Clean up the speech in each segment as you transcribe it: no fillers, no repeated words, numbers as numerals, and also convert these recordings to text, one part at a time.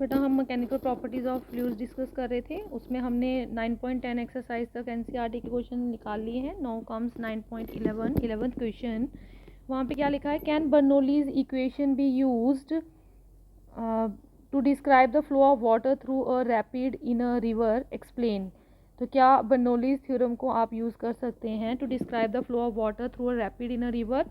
बेटा हम mechanical properties of fluids discuss कर रहे थे, उसमें हमने 9.10 एक्सरसाइज तक एनसीईआरटी के क्वेश्चन निकाल लिए हैं। Now comes 9.11 11th question. वहाँ पे क्या लिखा है, can Bernoulli's equation be used to describe the flow of water through a rapid in a river, explain. तो क्या बर्नौलीज थ्योरम को आप यूज़ कर सकते हैं to describe the flow of water through a rapid in a river.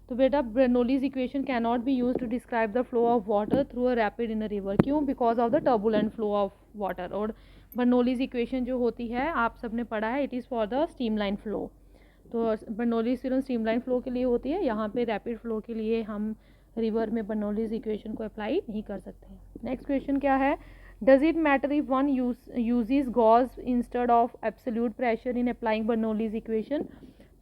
तो बेटा Bernoulli's equation can not be use to describe the flow of water through a rapid in a river. क्यों? Because of the turbulent flow of water. और Bernoulli's equation जो होती है आप सबने पढ़ा है, it is for the streamline flow. तो बर्नौलीज थ्योरम स्ट्रीमलाइन फ्लो के लिए होती है, यहाँ पे रैपिड फ्लो के लिए हम रिवर में बर्नौलीज इक्वेशन को अप्लाई नहीं कर सकते। नेक्स्ट क्वेश्चन क्या है, does it matter if one uses gauge instead of absolute pressure in applying Bernoulli's equation.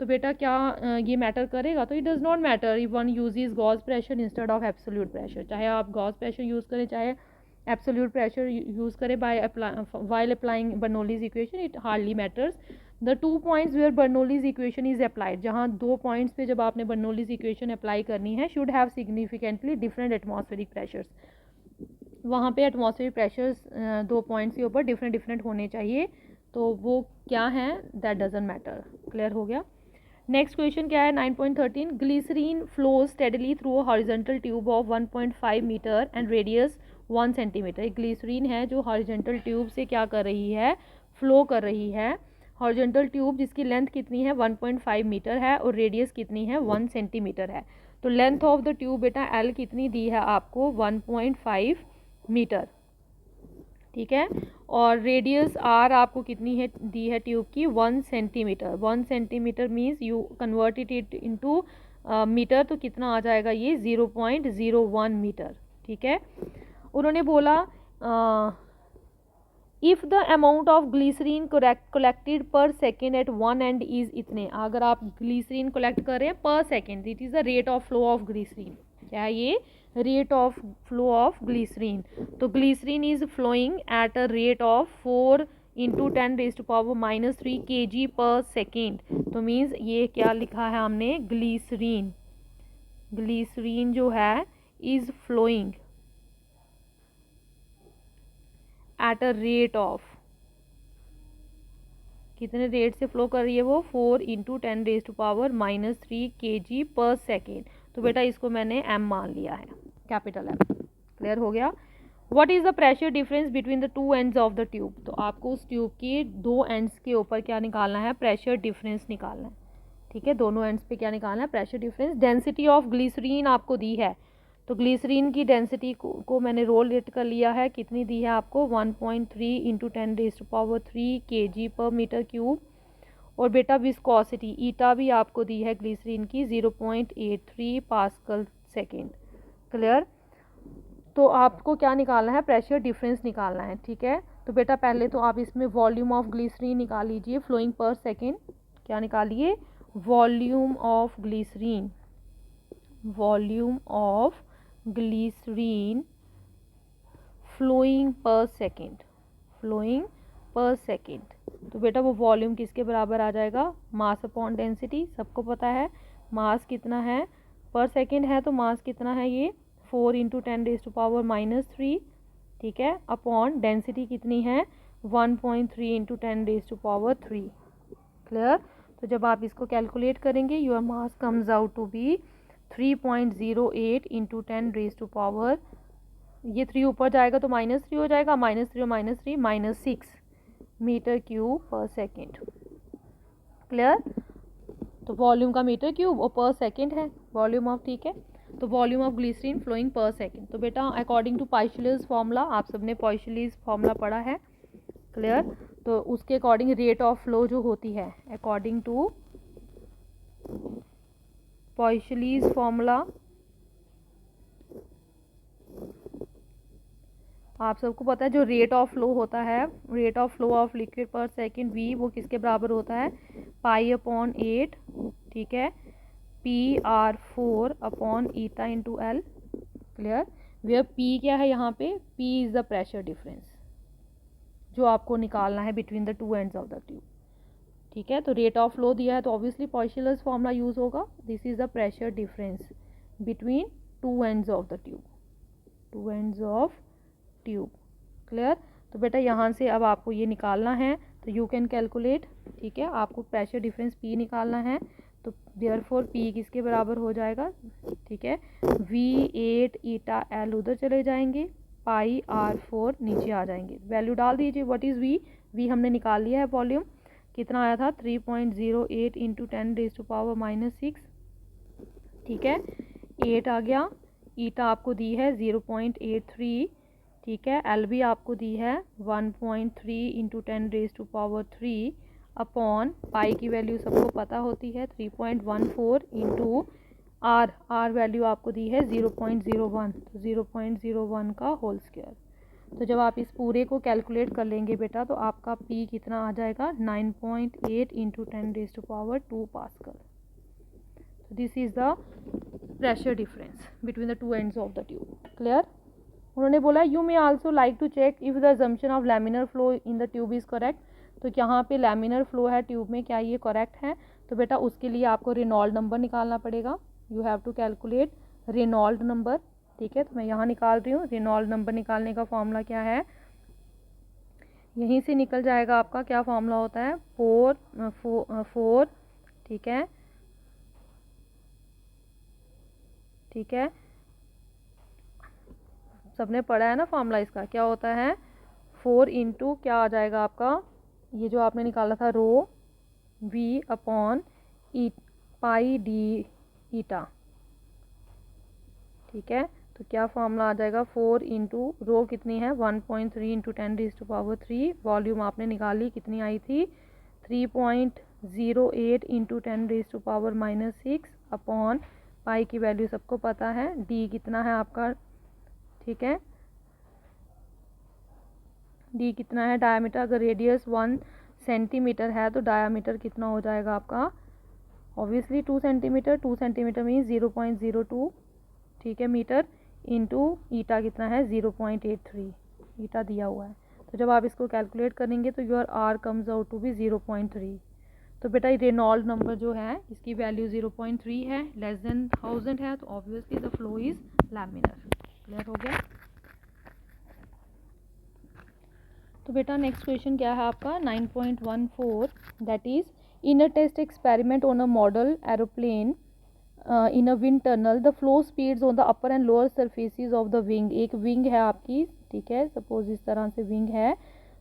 तो बेटा क्या ये मैटर करेगा? तो it does not matter if one uses gauge pressure instead of absolute pressure. चाहे आप गॉज प्रेशर यूज़ करें, चाहे एब्सोल्यूट प्रेशर यूज़ करें while applying Bernoulli's equation, it hardly matters. The 2 points where Bernoulli's equation is applied, जहाँ 2 points पे जब आपने Bernoulli's equation apply करनी है, should have significantly different atmospheric pressures. वहाँ पे एटमॉस्फेरिक प्रेशर्स 2 पॉइंट्स के ऊपर डिफरेंट होने चाहिए। तो वो क्या हैं, दैट डजंट मैटर। क्लियर हो गया। नेक्स्ट क्वेश्चन क्या है, 9.13, glycerine flows steadily through a horizontal tube of 1.5 metre and radius 1 centimetre. एक ग्लिसरीन है जो हॉरिजॉन्टल ट्यूब से क्या कर रही है, फ्लो कर रही है। हॉरिजॉन्टल ट्यूब जिसकी लेंथ कितनी है, 1.5 मीटर है और रेडियस कितनी है, 1 सेंटीमीटर है। तो लेंथ ऑफ द ट्यूब बेटा एल कितनी दी है आपको, 1.5 मीटर, ठीक है। और रेडियस आर आपको कितनी है दी है ट्यूब की, 1 centimetre. 1 centimetre means you convert it into metre, तो कितना आ जाएगा ये, 0.01 मीटर, ठीक है। उन्होंने बोला if the amount of glycerine collected per second at one end is इतने। अगर आप ग्लिसरीन कलेक्ट कर रहे हैं per second, it is the rate of flow of glycerine. क्या है ये, rate of flow of glycerine. तो glycerine is flowing at a rate of 4 into 10⁻³ kg per second. तो मीन्स ये क्या लिखा है हमने, ग्लिसरीन, ग्लिसरीन जो है is flowing at a rate of, कितने रेट से फ्लो कर रही है वो, 4 इंटू 10⁻³ kg पर सेकेंड। तो बेटा इसको मैंने m मान लिया है, कैपिटल M। क्लियर हो गया। What is the pressure difference between the 2 ends of the tube. तो आपको उस ट्यूब के 2 एंड्स के ऊपर क्या निकालना है, प्रेशर डिफरेंस निकालना है, ठीक है। दोनों एंड्स पे क्या निकालना है, pressure difference. Density of glycerine आपको दी है, तो ग्लिसरीन की डेंसिटी को मैंने रोल रेट कर लिया है, कितनी दी है आपको, 1.3 इंटू 10⁻³ kg पर मीटर क्यूब। और बेटा विस्कोसिटी ईटा भी आपको दी है ग्लिसरीन की, 0.83 पास्कल सेकेंड। क्लियर। तो आपको क्या निकालना है, प्रेशर डिफरेंस निकालना है, ठीक है। तो बेटा पहले तो आप इसमें वॉल्यूम ऑफ ग्लिसरीन निकाल लीजिए, फ्लोइंग पर सेकेंड। क्या निकालिए, volume of glycerine, volume of glycerine flowing per second, flowing per second. तो बेटा वो वॉल्यूम किसके बराबर आ जाएगा, मास अपॉन डेंसिटी। सबको पता है मास कितना है, पर सेकेंड है तो मास कितना है ये, 4 इंटू 10⁻³ ठीक है, अपॉन डेंसिटी कितनी है, 1.3 इंटू 10⁻³। क्लियर। तो जब आप इसको कैलकुलेट करेंगे, your mass comes out to be 3.08 into 10⁻, ये 3 ऊपर जाएगा तो -3 हो जाएगा, -3 -6 metre cube per second. Clear. तो वॉल्यूम का मीटर क्यूब और पर सेकेंड है वॉल्यूम ऑफ, ठीक है। तो volume of glycerine flowing per second. तो बेटा अकॉर्डिंग टू पाइशलेस फार्मूला, आप सबने पाइशलेस फार्मूला पढ़ा है। क्लियर। तो उसके अकॉर्डिंग रेट ऑफ फ्लो जो होती है, अकॉर्डिंग टू पाइशलेस फार्मूला, आप सबको पता है जो रेट ऑफ फ्लो होता है, rate of flow of liquid पर सेकेंड v, वो किसके बराबर होता है, π/8, ठीक है, PR4 upon eta into L. Clear. Where p क्या है यहाँ पे, p is the pressure difference जो आपको निकालना है between the 2 ends of the tube, ठीक है। तो रेट ऑफ फ्लो दिया है तो ऑब्वियसली पॉइशलर्स फॉर्मूला यूज होगा। This is the pressure difference between 2 ends of the tube, 2 ends of tube. Clear. तो बेटा यहाँ से अब आपको ये निकालना है, तो यू कैन कैलकुलेट, ठीक है। आपको प्रेशर डिफरेंस पी निकालना है, तो देयरफॉर पी किसके बराबर हो जाएगा, ठीक है, V8 ईटा एल उधर चले जाएंगे, पाई R4 नीचे आ जाएंगे। वैल्यू डाल दीजिए। व्हाट इज़ वी हमने निकाल लिया है, वॉल्यूम कितना आया था 3.08 इंटू 10⁻⁻6, ठीक है। 8 आ गया, ईटा आपको दी है 0.83, ठीक है। एल भी आपको दी है 1.3 इंटू 10⁻³ अपॉन पाई की वैल्यू सबको पता होती है 3.14 इंटू आर वैल्यू आपको दी है 0.01, तो 0.01 का होल स्क्वायर। तो जब आप इस पूरे को कैलकुलेट कर लेंगे बेटा, तो आपका पी कितना आ जाएगा 9.8 into 10⁻² pascal. So this is the pressure difference between the two ends of the tube. Clear? उन्होंने बोला you may also like to check if the assumption of laminar flow in the tube is correct. तो यहाँ पे laminar flow है tube में, क्या ये correct है? तो बेटा उसके लिए आपको रेनॉल्ड नंबर निकालना पड़ेगा। You have to calculate Reynold number, ठीक है। तो मैं यहाँ निकाल रही हूँ। रेनॉल्ड नंबर निकालने का फॉर्मूला क्या है, यहीं से निकल जाएगा आपका। क्या फॉर्मूला होता है, फोर, ठीक है, ठीक है, सबने पढ़ा है ना फॉर्मूला इसका। क्या होता है 4 इंटू क्या आ जाएगा आपका, ये जो आपने निकाला था रो V अपॉन पाई डी ईटा, ठीक है। तो क्या फॉर्मूला आ जाएगा 4 इंटू रो कितनी है 1.3 इंटू 10⁻³ वॉल्यूम आपने निकाली, कितनी आई थी 3.08 इंटू 10⁻⁻6 अपॉन पाई की वैल्यू सबको पता है, डी कितना है आपका, ठीक है, डी कितना है डायमीटर। अगर रेडियस 1 सेंटीमीटर है तो डायमीटर कितना हो जाएगा आपका, ऑब्वियसली 2 सेंटीमीटर। 2 सेंटीमीटर मीन 0.02, ठीक है, मीटर, इंटू ईटा कितना है 0.83, ईटा दिया हुआ है। तो जब आप इसको कैलकुलेट करेंगे तो your R comes out to be 0.3। तो बेटा रेनॉल्ड नंबर जो है इसकी वैल्यू 0.3 है, लेस देन 1000 है, तो obviously the flow is laminar. Clear हो गया। तो बेटा नेक्स्ट क्वेश्चन क्या है आपका 9.14, that is in a test experiment on a model aeroplane in a wind tunnel the flow speeds on the upper and lower surfaces of the wing. एक wing है आपकी, ठीक है, सपोज इस तरह से विंग है,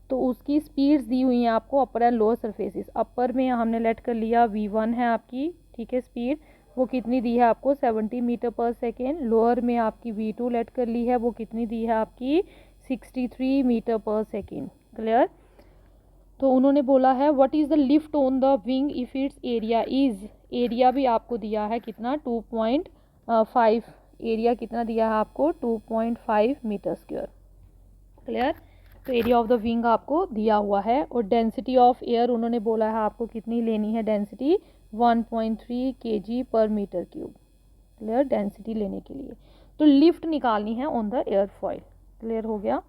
तो उसकी स्पीड्स दी हुई हैं आपको अपर एंड लोअर सरफेसिस। अपर में हमने लेट कर लिया V1 है आपकी, ठीक है, स्पीड वो कितनी दी है आपको 70 मीटर पर सेकेंड। लोअर में आपकी V2 लेट कर ली है, वो कितनी दी है आपकी 63 मीटर पर सेकेंड। क्लियर। तो उन्होंने बोला है what is the lift on the wing if it's area is, area भी आपको दिया है कितना 2.5, एरिया कितना दिया है आपको 2.5 मीटर स्क्वायर। क्लियर। तो एरिया ऑफ द विंग आपको दिया हुआ है, और डेंसिटी ऑफ एयर उन्होंने बोला है आपको कितनी लेनी है, डेंसिटी 1.3 kg पर मीटर क्यूब। क्लियर, डेंसिटी लेने के लिए तो लिफ्ट निकालनी है ऑन द एयरफॉइल। क्लियर हो गया।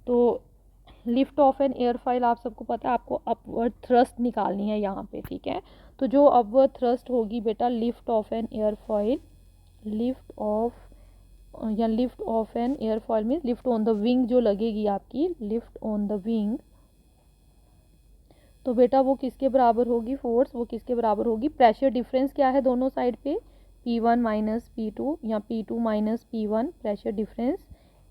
तो लिफ्ट ऑफ एन एयरफॉइल आप सबको पता है, आपको अपवर्ड थ्रस्ट निकालनी है यहाँ पे, ठीक है। तो जो अपवर्ड थ्रस्ट होगी बेटा lift off an airfoil, lift off या lift off an airfoil means lift on the wing जो लगेगी आपकी, लिफ्ट ऑन द विंग, तो बेटा वो किसके बराबर होगी, फोर्स वो किसके बराबर होगी, प्रेशर डिफरेंस क्या है दोनों साइड पे, P1 माइनस P2 या P2 minus P1 pressure difference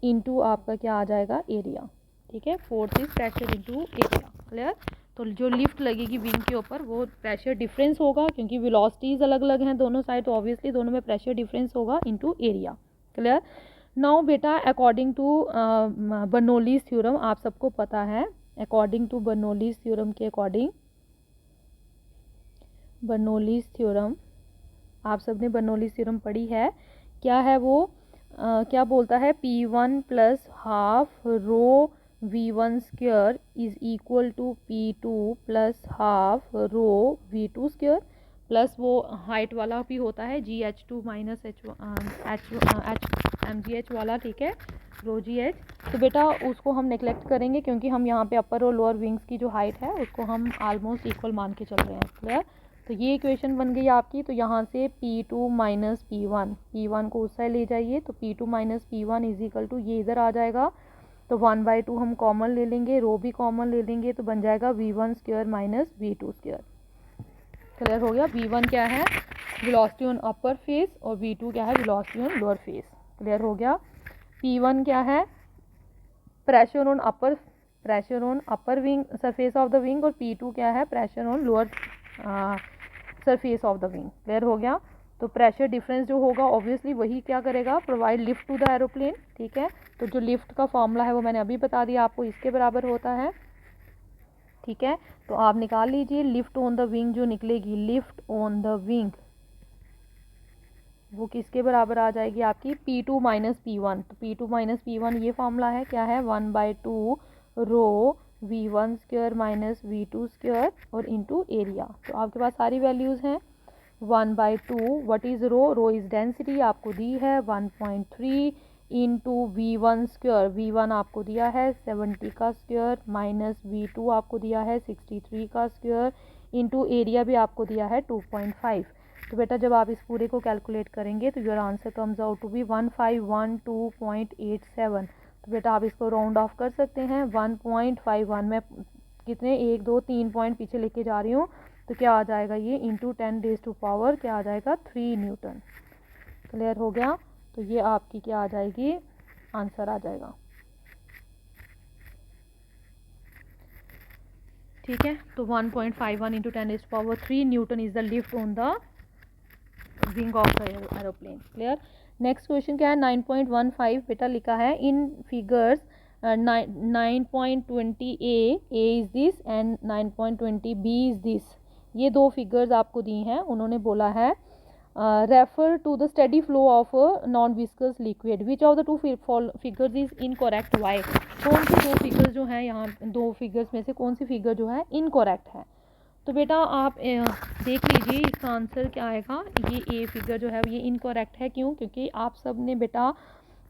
into आपका क्या आ जाएगा एरिया, ठीक है। Force is pressure into area. Clear. तो जो लिफ्ट लगेगी विंग के ऊपर वो प्रेशर डिफरेंस होगा, क्योंकि वेलोसिटीज अलग अलग हैं दोनों साइड, तो ऑब्वियसली दोनों में प्रेशर डिफरेंस होगा इनटू एरिया। क्लियर। नाउ बेटा अकॉर्डिंग टू बर्नौलीज थ्योरम, आप सबको पता है अकॉर्डिंग टू बर्नौलीज थ्योरम के अकॉर्डिंग, बर्नौलीज थ्योरम आप सब ने बर्नौलीज थ्योरम पढ़ी है, क्या है वो क्या बोलता है P1 plus half rho V1 square is equal to P2 plus half rho V2 square, plus वो हाइट वाला भी होता है GH2 माइनस MGH वाला, ठीक है, रो GH। तो बेटा उसको हम नेग्लेक्ट करेंगे, क्योंकि हम यहाँ पे अपर और लोअर विंग्स की जो हाइट है उसको हम ऑलमोस्ट इक्वल मान के चल रहे हैं। क्लियर। तो ये इक्वेशन बन गई आपकी। तो यहाँ से P2 माइनस P1 को उस साइड ले जाइए, तो P2 minus P1 is equal to ये इधर आ जाएगा तो 1/2 हम कॉमन ले लेंगे, रो भी कॉमन ले लेंगे, तो बन जाएगा v1² माइनस v2²। क्लियर हो गया। v1 क्या है, वेलोसिटी ऑन अपर फेस, और v2 क्या है, velocity on lower face. Clear हो गया। p1 क्या है, pressure on upper wing surface of the wing, और p2 क्या है, pressure on lower surface of the wing. Clear हो गया। तो प्रेशर डिफरेंस जो होगा ऑब्वियसली वही क्या करेगा, provide lift to the aeroplane. ठीक है, तो जो लिफ्ट का फॉर्मूला है वो मैंने अभी बता दिया आपको, इसके बराबर होता है। ठीक है, तो आप निकाल लीजिए लिफ्ट ऑन द विंग जो निकलेगी, लिफ्ट ऑन द विंग वो किसके बराबर आ जाएगी आपकी, P2 माइनस P1। तो P2 माइनस P1 ये फॉर्मूला है, क्या है, 1/2 रो v1² माइनस v2² और इंटू एरिया। तो आपके पास सारी वैल्यूज़ हैं। 1/2 what is rho, rho is density आपको दी है 1.3 इंटू v1², v1 आपको दिया है 70 का स्क्वायर, माइनस v2 आपको दिया है 63 का स्क्वायर, इंटू एरिया भी आपको दिया है 2.5। तो बेटा जब आप इस पूरे को कैलकुलेट करेंगे तो your answer comes out to be 1512.87। तो बेटा आप इसको राउंड ऑफ कर सकते हैं 1.51 में कितने 1 2 3 पॉइंट पीछे लेके जा रही हूँ, तो क्या आ जाएगा ये इंटू 10⁻⁴ क्या आ जाएगा 3 न्यूटन। क्लियर हो गया। तो ये आपकी क्या आ जाएगी, आंसर आ जाएगा। ठीक है, तो 1.51 into 10⁻³ newton is the lift on the wing of aeroplane. Clear. Next question क्या है, 9.15 बेटा लिखा है in figures 9.20 A is this and 9.20 B is this. ये दो फिगर्स आपको दी हैं, उन्होंने बोला है refer to the steady flow of non viscous liquid, which of the two figures is incorrect, why. कौन सी दो फिगर्स जो है यहाँ, दो फिगर्स में से कौन सी फिगर जो है इनकरेक्ट है। तो बेटा आप देख लीजिए इसका आंसर क्या आएगा। ये ए फिगर जो है ये इनकरेक्ट है, क्यों, क्योंकि आप सब ने बेटा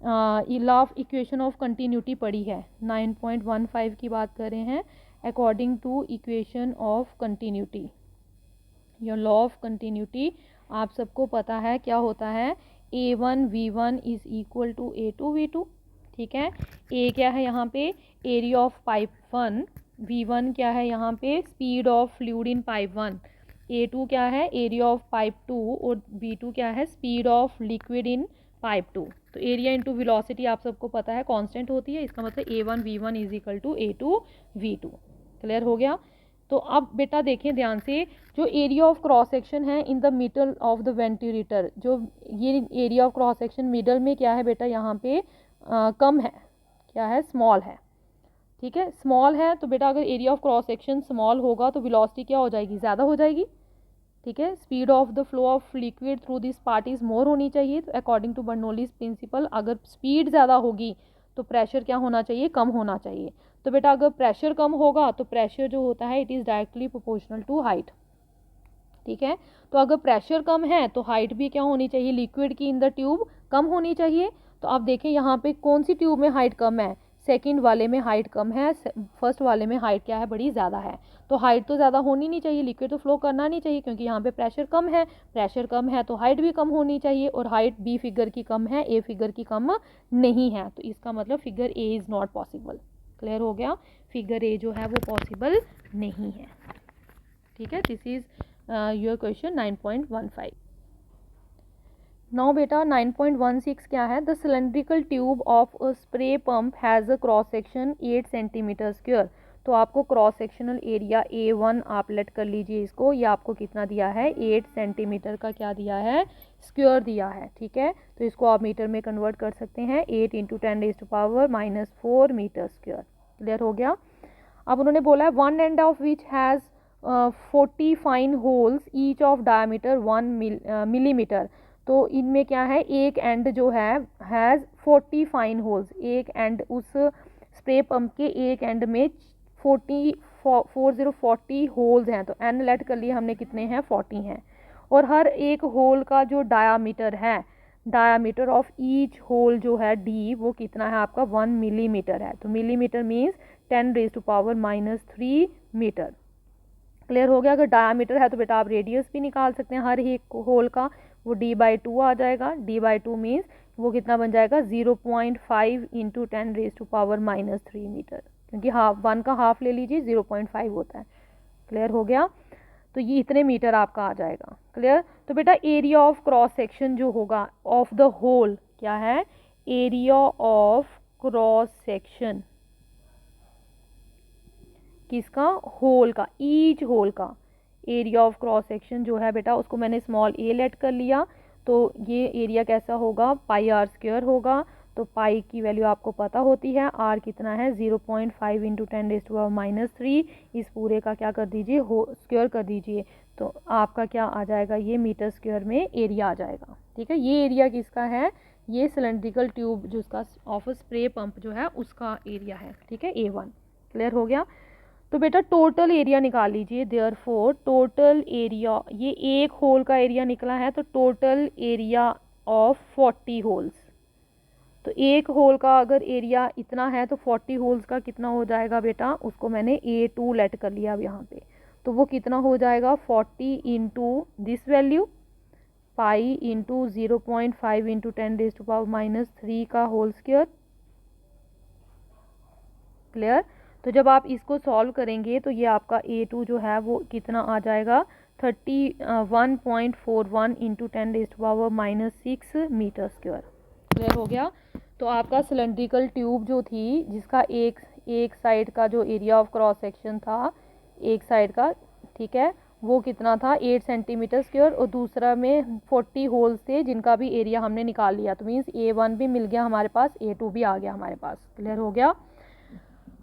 law of equation of continuity पढ़ी है। 9.15 की बात कर रहे हैं, according to equation of continuity, your law of continuity आप सबको पता है क्या होता है, A1 V1 is equal to A2 V2। ठीक है, ए क्या है यहाँ पे, एरिया ऑफ पाइप 1, V1 क्या है यहाँ पे, speed of fluid in pipe 1, A2 क्या है, एरिया ऑफ पाइप 2, और V2 क्या है, speed of liquid in pipe 2। तो एरिया इंटू वेलोसिटी आप सबको पता है कांस्टेंट होती है, इसका मतलब A1 V1 is equal to A2 V2। Clear हो गया। तो अब बेटा देखें ध्यान से, जो एरिया ऑफ क्रॉस सेक्शन है in the middle of the ventilator, जो ये area of cross section middle में क्या है बेटा यहाँ पे कम है, क्या है, स्मॉल है। ठीक है, स्मॉल है, तो बेटा अगर area of cross section small होगा तो वेलोसिटी क्या हो जाएगी, ज़्यादा हो जाएगी। ठीक है, speed of the flow of liquid through this part is more होनी चाहिए। तो अकॉर्डिंग टू बर्नौलीज प्रिंसिपल अगर स्पीड ज़्यादा होगी तो प्रेशर क्या होना चाहिए, कम होना चाहिए। तो बेटा अगर प्रेशर कम होगा तो प्रेशर जो होता है it is directly proportional to height. ठीक है, तो अगर प्रेशर कम है तो हाइट भी क्या होनी चाहिए, लिक्विड की इन द ट्यूब कम होनी चाहिए। तो आप देखें यहाँ पे कौन सी ट्यूब में हाइट कम है, सेकंड वाले में हाइट कम है, फर्स्ट वाले में हाइट क्या है, बड़ी ज़्यादा है। तो हाइट तो ज़्यादा होनी नहीं चाहिए, लिक्विड तो फ्लो करना नहीं चाहिए, क्योंकि यहाँ पे प्रेशर कम है तो हाइट भी कम होनी चाहिए, और हाइट बी फिगर की कम है, ए फिगर की कम नहीं है। तो इसका मतलब figure A is not possible. Clear हो गया, फिगर ए जो है वो पॉसिबल नहीं है। ठीक है, this is your question 9.15। Now बेटा 9.16 क्या है, the cylindrical tube of a spray pump has a cross section 8 centimetre square. तो आपको क्रॉस सेक्शनल एरिया A1 आप लेट कर लीजिए इसको, ये आपको कितना दिया है, 8 सेंटीमीटर का क्या दिया है, स्क्वायर दिया है। ठीक है, तो इसको आप मीटर में कन्वर्ट कर सकते हैं, 8 इंटू 10⁻⁻⁴ मीटर स्क्वायर। क्लियर हो गया। अब उन्होंने बोला है one end of which has 40 fine holes each of diameter 1 millimetre. तो इनमें क्या है, एक एंड जो है हैज़ 40 फाइन होल्स, एक एंड उस स्प्रे पंप के एक एंड में 40 होल्स हैं। तो एन लेट कर लिए हमने, कितने हैं, 40 हैं। और हर एक होल का जो डायामीटर है, डायामीटर ऑफ ईच होल जो है डी, वो कितना है आपका 1 मिलीमीटर है। तो मिलीमीटर मीन्स 10⁻³ मीटर। क्लियर हो गया। अगर डायामीटर है तो बेटा आप रेडियस भी निकाल सकते हैं हर एक होल का, वो d/2 आ जाएगा। d/2 मीन्स वो कितना बन जाएगा 0.5 इंटू 10⁻³ मीटर, क्योंकि हाफ 1 का हाफ ले लीजिए 0.5 होता है। क्लियर हो गया? तो ये इतने मीटर आपका आ जाएगा। क्लियर? तो बेटा एरिया ऑफ क्रॉस सेक्शन जो होगा ऑफ द होल क्या है, एरिया ऑफ क्रॉस सेक्शन किसका, होल का, ईच होल का एरिया ऑफ क्रॉस सेक्शन जो है बेटा उसको मैंने स्मॉल ए लेट कर लिया। तो ये एरिया कैसा होगा, पाई आर स्क्वायर होगा। तो पाई की वैल्यू आपको पता होती है, आर कितना है 0.5 इंटू 10⁻³ इस पूरे का क्या कर दीजिए, स्क्वायर कर दीजिए। तो आपका क्या आ जाएगा, ये मीटर स्क्वायर में एरिया आ जाएगा। ठीक है, ये एरिया किसका है, ये सिलेंड्रिकल ट्यूब जो उसका ऑफ स्प्रे पंप जो है उसका एरिया है। ठीक है, A1। क्लियर हो गया? तो बेटा टोटल एरिया निकाल लीजिए। देयरफॉर टोटल एरिया, ये एक होल का एरिया निकला है, तो टोटल एरिया ऑफ 40 होल्स। तो एक होल का अगर एरिया इतना है तो 40 होल्स का कितना हो जाएगा बेटा, उसको मैंने A2 लेट कर लिया अब यहाँ पे। तो वो कितना हो जाएगा 40 into this value pi into 0.5 into 10⁻³ का होल स्क्वायर। क्लियर? तो जब आप इसको सॉल्व करेंगे तो ये आपका A2 जो है वो कितना आ जाएगा 31.41 इंटू 10⁻6 मीटर स्क्वायर। क्लियर हो गया? तो आपका सिलेंड्रिकल ट्यूब जो थी जिसका एक साइड का जो एरिया ऑफ क्रॉस सेक्शन था एक साइड का, ठीक है, वो कितना था 8 सेंटीमीटर स्क्वायर, और दूसरा में 40 होल्स थे जिनका भी एरिया हमने निकाल लिया। तो मीन्स A1 भी मिल गया हमारे पास, A2 भी आ गया हमारे पास। क्लियर हो गया?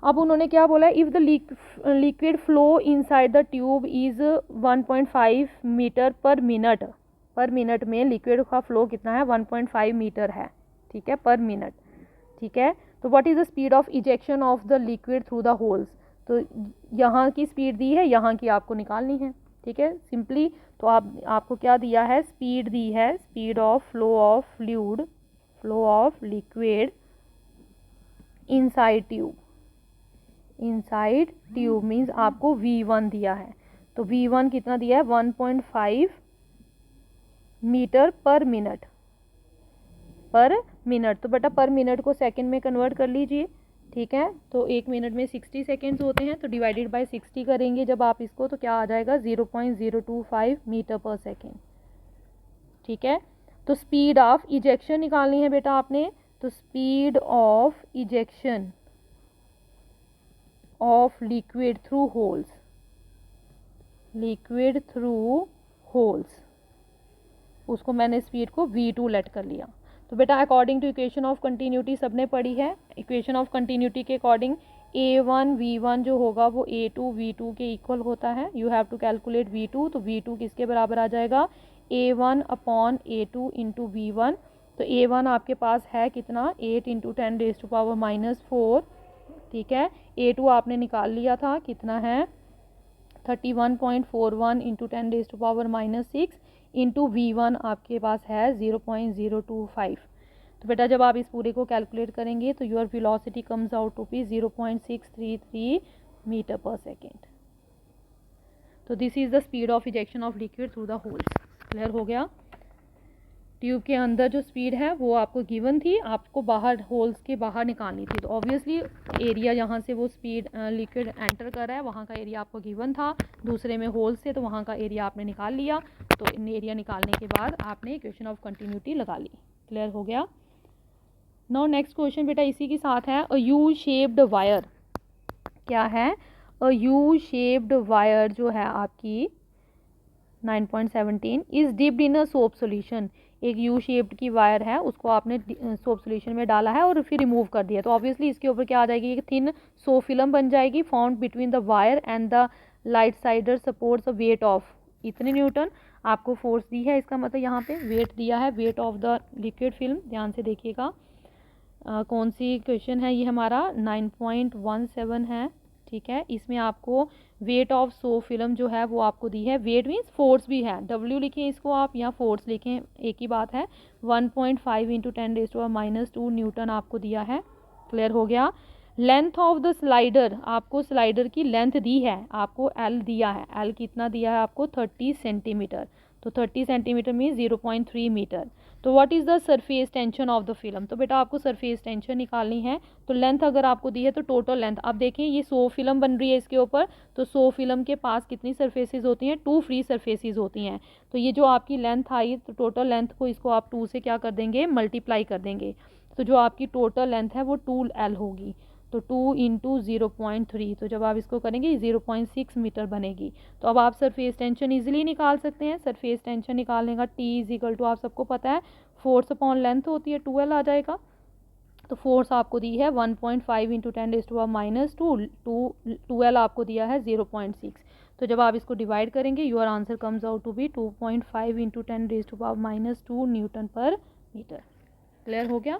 अब उन्होंने क्या बोला है, if the liquid flow inside the tube is 1.5 metre per minute में लिक्विड का फ्लो कितना है 1.5 मीटर है। ठीक है, पर मिनट। ठीक है, तो what is the speed of ejection of the liquid through the holes. तो यहाँ की स्पीड दी है, यहाँ की आपको निकालनी है। ठीक है, सिंपली तो आपको क्या दिया है, स्पीड दी है, speed of flow of liquid inside tube means आपको V1 दिया है। तो V1 कितना दिया है 1.5 मीटर पर मिनट। तो बेटा पर मिनट को सेकंड में कन्वर्ट कर लीजिए। ठीक है, तो एक मिनट में 60 सेकेंड्स होते हैं, तो डिवाइडेड बाय 60 करेंगे जब आप इसको, तो क्या आ जाएगा 0.025 मीटर पर सेकेंड। ठीक है, तो स्पीड ऑफ इजेक्शन निकालनी है बेटा आपने। तो speed of ejection of liquid through holes, उसको मैंने स्पीड को V2 लेट कर लिया। तो बेटा according to equation of continuity सबने पढ़ी है। इक्वेशन ऑफ कंटिन्यूटी के अकॉर्डिंग A1 V1 जो होगा वो A2 V2 के इक्वल होता है। You have to calculate V2। तो V2 किसके बराबर आ जाएगा, A1 upon A2 into V1। तो A1 आपके पास है कितना 8 इंटू 10⁻⁻4। ठीक है, A2 आपने निकाल लिया था, कितना है 31.41 इंटू 10⁻6 इंटू V1 आपके पास है 0.025। तो बेटा जब आप इस पूरे को कैलकुलेट करेंगे तो your velocity comes out to be 0.633 metre per second. तो this is the speed of ejection of liquid through the holes. Clear हो गया? ट्यूब के अंदर जो स्पीड है वो आपको गिवन थी, आपको बाहर होल्स के बाहर निकालनी थी। तो ऑब्वियसली एरिया जहाँ से वो स्पीड लिक्विड एंटर कर रहा है वहाँ का एरिया आपको गिवन था, दूसरे में होल्स से तो वहाँ का एरिया आपने निकाल लिया। तो इन एरिया निकालने के बाद आपने इक्वेशन ऑफ कंटिन्यूटी लगा ली। क्लियर हो गया? नाउ नेक्स्ट क्वेश्चन बेटा इसी के साथ है, अ यू शेप्ड वायर। क्या है, अ यू शेप्ड वायर जो है आपकी 9.17 is dipped in a soap solution. एक यू शेप्ड की वायर है, उसको आपने सोप सोल्यूशन में डाला है और फिर रिमूव कर दिया। तो ऑब्वियसली इसके ऊपर क्या आ जाएगी, एक थिन सोप फिल्म बन जाएगी found between the wire and the light cider supports a weight of इतने न्यूटन। आपको फोर्स दी है, इसका मतलब यहाँ पे वेट दिया है, weight of the liquid film. ध्यान से देखिएगा कौन सी क्वेश्चन है ये, हमारा 9.17 है। ठीक है, इसमें आपको वेट ऑफ सोप फिल्म जो है वो आपको दी है, वेट मीन्स फोर्स भी है, W लिखें इसको आप या फोर्स लिखें, एक ही बात है। 1.5 इंटू 10⁻² न्यूटन आपको दिया है। क्लियर हो गया? लेंथ ऑफ द स्लाइडर, आपको स्लाइडर की लेंथ दी है, आपको L दिया है। L कितना दिया है आपको 30 सेंटीमीटर। तो 30 सेंटीमीटर मीन्स 0.3 मीटर। तो what is the surface tension of the film, तो बेटा आपको सरफेस टेंशन निकालनी है। तो लेंथ अगर आपको दी है तो टोटल लेंथ, आप देखें ये 100 फिल्म बन रही है इसके ऊपर, तो 100 फिल्म के पास कितनी सरफेसेस होती हैं, 2 फ्री सरफेसेस होती हैं। तो ये जो आपकी लेंथ आई, तो टोटल लेंथ को इसको आप 2 से क्या कर देंगे, मल्टीप्लाई कर देंगे। तो जो आपकी टोटल लेंथ है वो 2L होगी। तो 2 इंटू 0.3, तो जब आप इसको करेंगे 0.6 मीटर बनेगी। तो अब आप सरफेस टेंशन इजीली निकाल सकते हैं। सरफेस टेंशन निकालने का टी इज इक्वल टू, आप सबको पता है, फोर्स अपॉन लेंथ होती है, 2L आ जाएगा। तो फोर्स आपको दी है 1.5 इंटू 10⁻², 2L आपको दिया है 0.6। तो जब आप इसको डिवाइड करेंगे your answer comes out to be 2.5 into 10⁻² newton per metre. Clear हो गया।